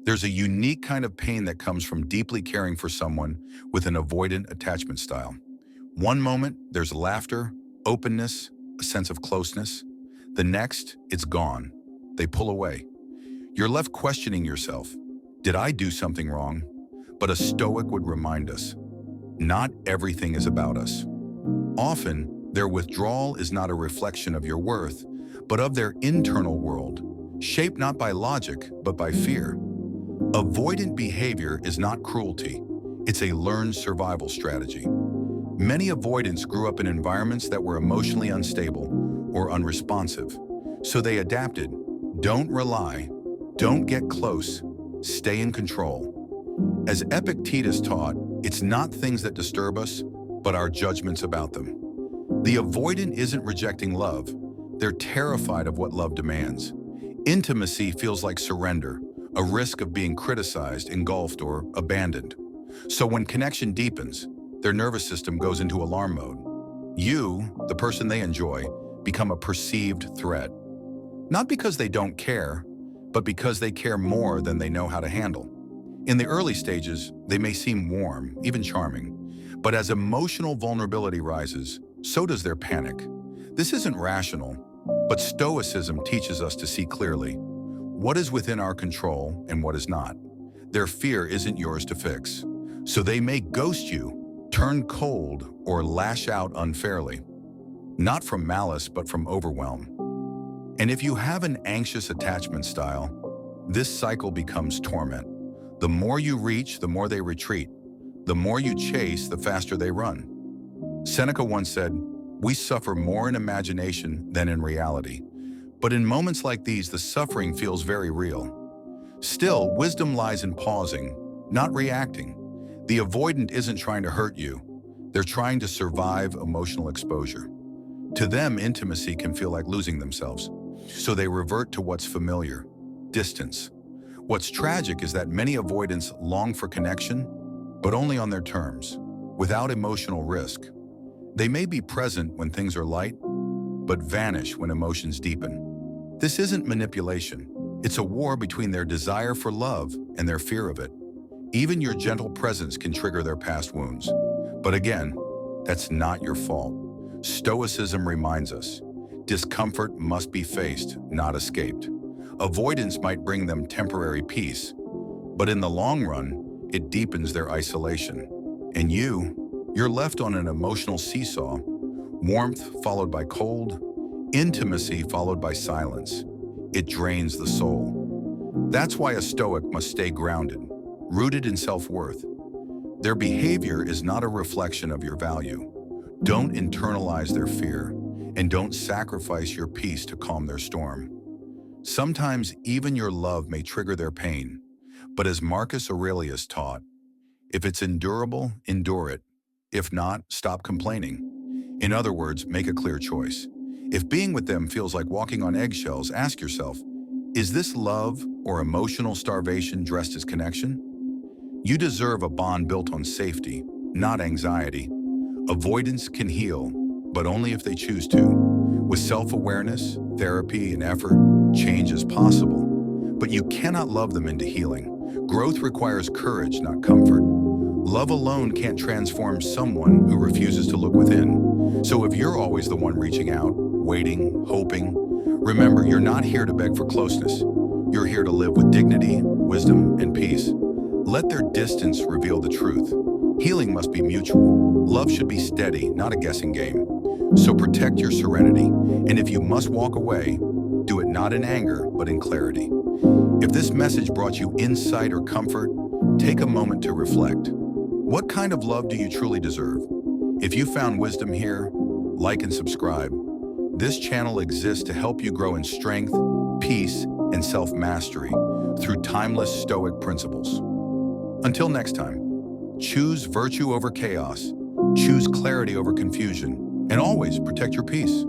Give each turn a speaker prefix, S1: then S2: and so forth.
S1: There's a unique kind of pain that comes from deeply caring for someone with an avoidant attachment style. One moment, there's laughter, openness, a sense of closeness. The next, it's gone. They pull away. You're left questioning yourself. Did I do something wrong? But a Stoic would remind us, not everything is about us. Often, their withdrawal is not a reflection of your worth, but of their internal world, shaped not by logic, but by fear. Avoidant behavior is not cruelty. It's a learned survival strategy. Many avoidants grew up in environments that were emotionally unstable or unresponsive, so they adapted. Don't rely, don't get close, stay in control. As Epictetus taught, it's not things that disturb us, but our judgments about them. The avoidant isn't rejecting love. They're terrified of what love demands. Intimacy feels like surrender, a risk of being criticized, engulfed, or abandoned. So when connection deepens, their nervous system goes into alarm mode. You, the person they enjoy, become a perceived threat. Not because they don't care, but because they care more than they know how to handle. In the early stages, they may seem warm, even charming. But as emotional vulnerability rises, so does their panic. This isn't rational, but Stoicism teaches us to see clearly what is within our control and what is not. Their fear isn't yours to fix. So they may ghost you, turn cold, or lash out unfairly. Not from malice, but from overwhelm. And if you have an anxious attachment style, this cycle becomes torment. The more you reach, the more they retreat. The more you chase, the faster they run. Seneca once said, "We suffer more in imagination than in reality." But in moments like these, the suffering feels very real. Still, wisdom lies in pausing, not reacting. The avoidant isn't trying to hurt you. They're trying to survive emotional exposure. To them, intimacy can feel like losing themselves. So they revert to what's familiar, distance. What's tragic is that many avoidants long for connection, but only on their terms, without emotional risk. They may be present when things are light, but vanish when emotions deepen. This isn't manipulation. It's a war between their desire for love and their fear of it. Even your gentle presence can trigger their past wounds. But again, that's not your fault. Stoicism reminds us, discomfort must be faced, not escaped. Avoidance might bring them temporary peace, but in the long run, it deepens their isolation. And you're left on an emotional seesaw, warmth followed by cold, intimacy followed by silence. It drains the soul. That's why a Stoic must stay grounded, rooted in self-worth. Their behavior is not a reflection of your value. Don't internalize their fear, and don't sacrifice your peace to calm their storm. Sometimes even your love may trigger their pain, but as Marcus Aurelius taught, if it's endurable, endure it. If not, stop complaining. In other words, make a clear choice. If being with them feels like walking on eggshells, ask yourself, is this love or emotional starvation dressed as connection? You deserve a bond built on safety, not anxiety. Avoidance can heal, but only if they choose to. With self-awareness, therapy, and effort, change is possible. But you cannot love them into healing. Growth requires courage, not comfort. Love alone can't transform someone who refuses to look within. So if you're always the one reaching out, waiting, hoping, remember, you're not here to beg for closeness. You're here to live with dignity, wisdom, and peace. Let their distance reveal the truth. Healing must be mutual. Love should be steady, not a guessing game. So protect your serenity. And if you must walk away, do it not in anger, but in clarity. If this message brought you insight or comfort, take a moment to reflect. What kind of love do you truly deserve? If you found wisdom here, like and subscribe. This channel exists to help you grow in strength, peace, and self-mastery through timeless Stoic principles. Until next time, choose virtue over chaos, choose clarity over confusion, and always protect your peace.